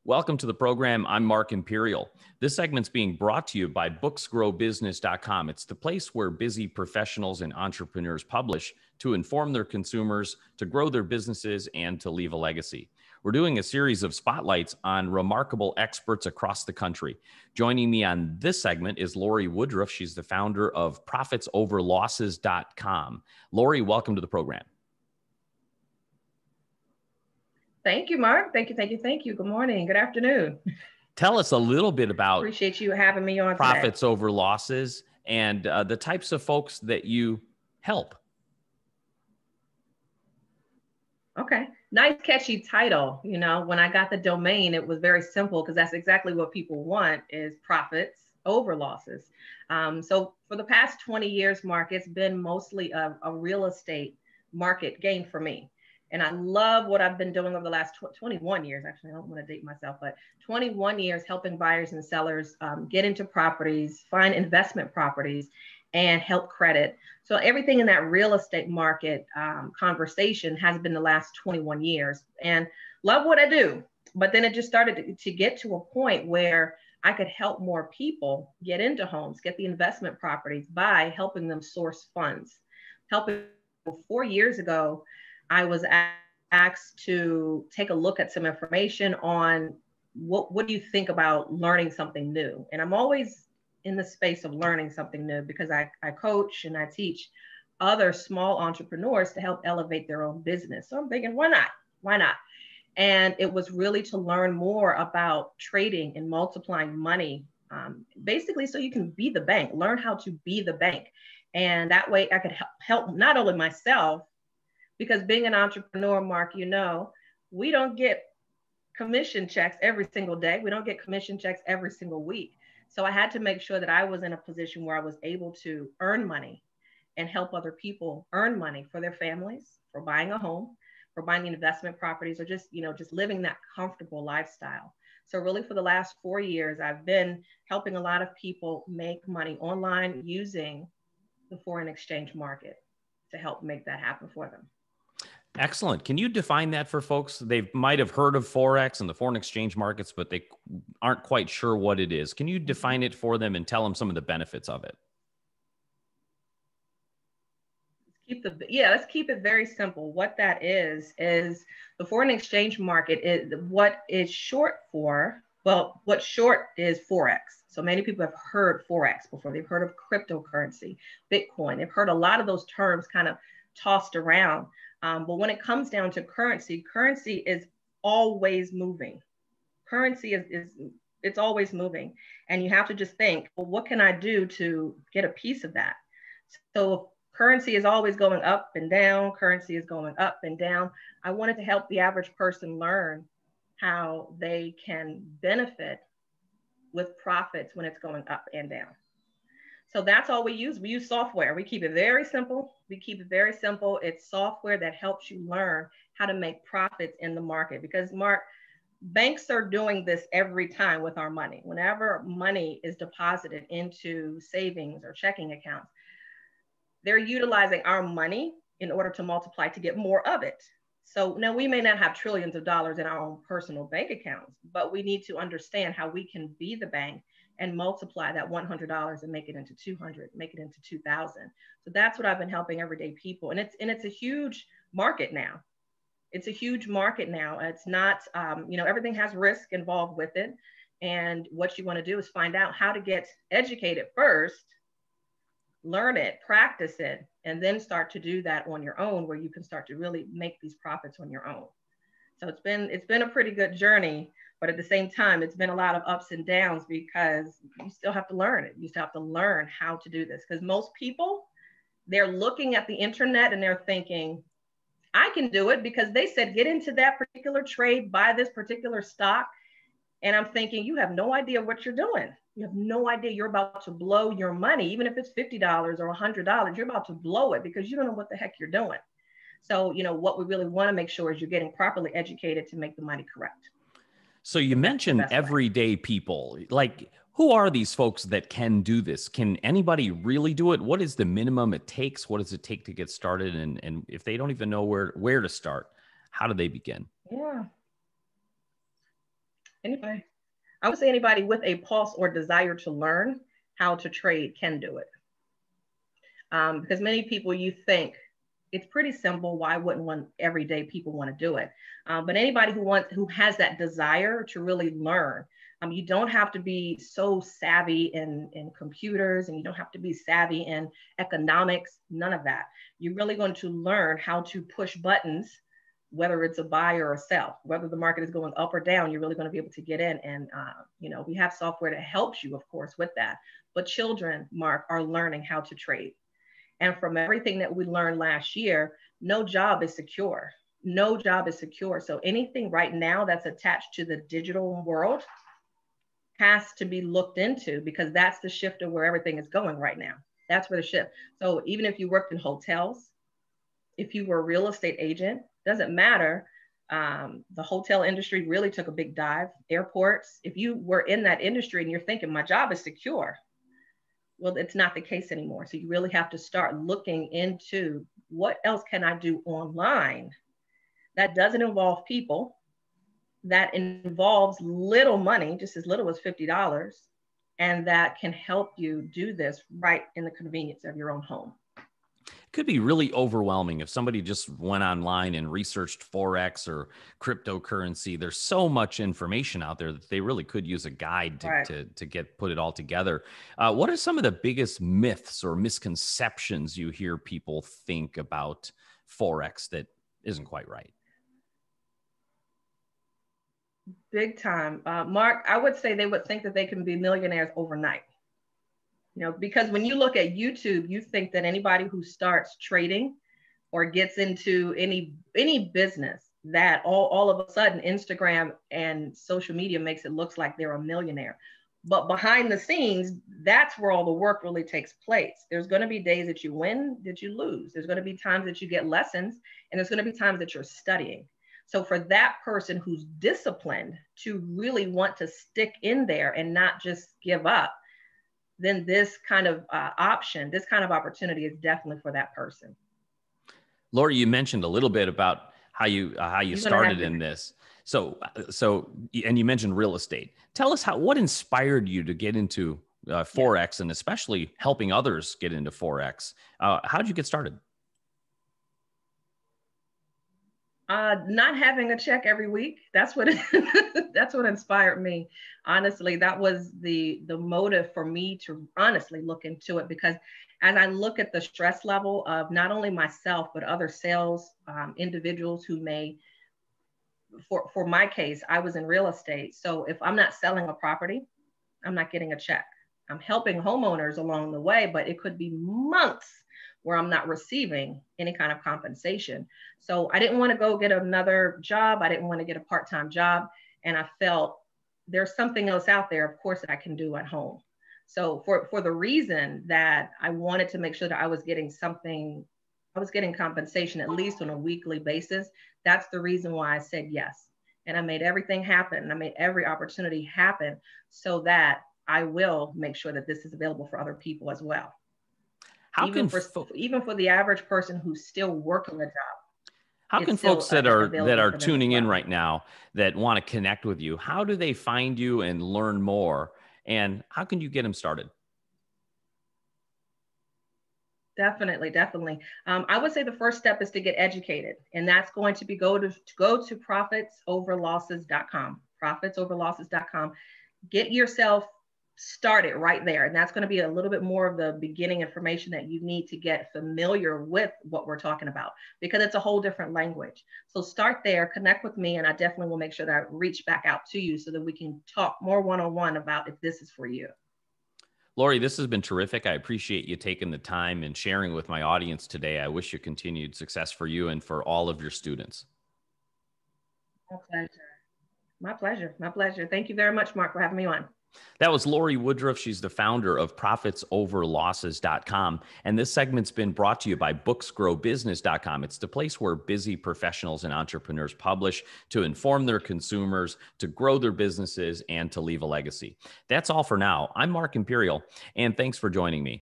Welcome to the program. I'm Mark Imperial. This segment's being brought to you by booksgrowbusiness.com. It's the place where busy professionals and entrepreneurs publish to inform their consumers, to grow their businesses, and to leave a legacy. We're doing a series of spotlights on remarkable experts across the country. Joining me on this segment is Lori Woodruff. She's the founder of profitsoverlosses.com. Lori, welcome to the program. Thank you, Mark. Thank you. Good morning. Good afternoon. Tell us a little bit about Appreciate you having me on Profits today. Over Losses and the types of folks that you help. Okay. Nice, catchy title. You know, when I got the domain, it was very simple because that's exactly what people want is profits over losses. So for the past 20 years, Mark, it's been mostly a real estate market game for me. And I love what I've been doing over the last 21 years. Actually, I don't want to date myself, but 21 years helping buyers and sellers get into properties, find investment properties, and help credit. So everything in that real estate market conversation has been the last 21 years. And love what I do. But then it just started to get to a point where I could help more people get into homes, get the investment properties by helping them source funds. 4 years ago, I was asked to take a look at some information on what do you think about learning something new? And I'm always in the space of learning something new because I coach and I teach other small entrepreneurs to help elevate their own business. So I'm thinking, why not? Why not? And it was really to learn more about trading and multiplying money, basically so you can be the bank, learn how to be the bank. And that way I could help not only myself, because being an entrepreneur, Mark, you know, we don't get commission checks every single day. We don't get commission checks every single week. So I had to make sure that I was in a position where I was able to earn money and help other people earn money for their families, for buying a home, for buying investment properties, or just, you know, just living that comfortable lifestyle. So really for the last 4 years, I've been helping a lot of people make money online using the foreign exchange market to help make that happen for them. Excellent. Can you define that for folks? They might have heard of Forex and the foreign exchange markets, but they aren't quite sure what it is. Can you define it for them and tell them some of the benefits of it? Let's keep it very simple. What that is the foreign exchange market is what is short for, well, what short is Forex. So many people have heard Forex before. They've heard of cryptocurrency, Bitcoin. They've heard a lot of those terms kind of tossed around. But when it comes down to currency is always moving. Currency it's always moving. And you have to just think, well, what can I do to get a piece of that? So currency is always going up and down. Currency is going up and down. I wanted to help the average person learn how they can benefit with profits when it's going up and down. So that's all we use. We use software. We keep it very simple. It's software that helps you learn how to make profits in the market. Because Mark, banks are doing this every time with our money. Whenever money is deposited into savings or checking accounts, they're utilizing our money in order to multiply to get more of it. So now we may not have trillions of dollars in our own personal bank accounts, but we need to understand how we can be the bank and multiply that $100 and make it into 200, make it into 2,000. So that's what I've been helping everyday people. And it's a huge market now. It's a huge market now. It's not, everything has risk involved with it. And what you want to do is find out how to get educated first, learn it, practice it, and then start to do that on your own, where you can start to really make these profits on your own. So it's been a pretty good journey. But at the same time, it's been a lot of ups and downs because you still have to learn it. You still have to learn how to do this, because most people, they're looking at the internet and they're thinking, I can do it because they said, get into that particular trade, buy this particular stock. And I'm thinking, you have no idea what you're doing. You have no idea. You're about to blow your money. Even if it's $50 or $100, you're about to blow it because you don't know what the heck you're doing. So, you know, what we really want to make sure is you're getting properly educated to make the money correct. So you mentioned everyday people. Like, who are these folks that can do this? Can anybody really do it? What is the minimum it takes? What does it take to get started? And if they don't even know where to start, how do they begin? Yeah. Anybody. I would say anybody with a pulse or desire to learn how to trade can do it. Because many people, you think it's pretty simple. Why wouldn't one everyday people want to do it? But anybody who has that desire to really learn, you don't have to be so savvy in computers, and you don't have to be savvy in economics, none of that. You're really going to learn how to push buttons, whether it's a buy or a sell, whether the market is going up or down. You're really going to be able to get in. And, we have software that helps you, of course, with that. But children, Mark, are learning how to trade. And from everything that we learned last year, no job is secure. No job is secure. So anything right now that's attached to the digital world has to be looked into, because that's the shift of where everything is going right now. That's where the shift. So even if you worked in hotels, if you were a real estate agent, doesn't matter. The hotel industry really took a big dive. Airports, if you were in that industry and you're thinking my job is secure, well, it's not the case anymore. So you really have to start looking into what else can I do online that doesn't involve people, that involves little money, just as little as $50, and that can help you do this right in the convenience of your own home. Could be really overwhelming if somebody just went online and researched Forex or cryptocurrency. There's so much information out there that they really could use a guide to put it all together. What are some of the biggest myths or misconceptions you hear people think about Forex that isn't quite right? Big time. Mark, I would say they would think that they can be millionaires overnight. Because when you look at YouTube, you think that anybody who starts trading or gets into any business, that all of a sudden Instagram and social media makes it look like they're a millionaire. But behind the scenes, that's where all the work really takes place. There's going to be days that you win, that you lose. There's going to be times that you get lessons, and there's going to be times that you're studying. So for that person who's disciplined to really want to stick in there and not just give up, then this kind of this kind of opportunity is definitely for that person. Lori, you mentioned a little bit about how you started in this. So, and you mentioned real estate. Tell us what inspired you to get into Forex, and especially helping others get into Forex. How did you get started? Not having a check every week. That's what that's what inspired me. Honestly, that was the motive for me to honestly look into it, because as I look at the stress level of not only myself, but other sales individuals who may, for my case, I was in real estate. So if I'm not selling a property, I'm not getting a check. I'm helping homeowners along the way, but it could be months where I'm not receiving any kind of compensation. So I didn't want to go get another job. I didn't want to get a part-time job. And I felt there's something else out there, of course, that I can do at home. So for the reason that I wanted to make sure that I was getting something, I was getting compensation at least on a weekly basis. That's the reason why I said yes. And I made everything happen. I made every opportunity happen so that I will make sure that this is available for other people as well. Even for the average person who's still working a job. How can folks that are tuning in right now that want to connect with you, how do they find you and learn more? And how can you get them started? Definitely. I would say the first step is to get educated, and that's going to be go to profitsoverlosses.com, profitsoverlosses.com. Get yourself started right there. And that's going to be a little bit more of the beginning information that you need to get familiar with what we're talking about, because it's a whole different language. So start there, connect with me, and I definitely will make sure that I reach back out to you so that we can talk more one-on-one about if this is for you. Lori, this has been terrific. I appreciate you taking the time and sharing with my audience today. I wish you continued success for you and for all of your students. My pleasure. My pleasure. My pleasure. Thank you very much, Mark, for having me on. That was Lori Woodruff. She's the founder of profitsoverlosses.com. And this segment's been brought to you by booksgrowbusiness.com. It's the place where busy professionals and entrepreneurs publish to inform their consumers, to grow their businesses, and to leave a legacy. That's all for now. I'm Mark Imperial, and thanks for joining me.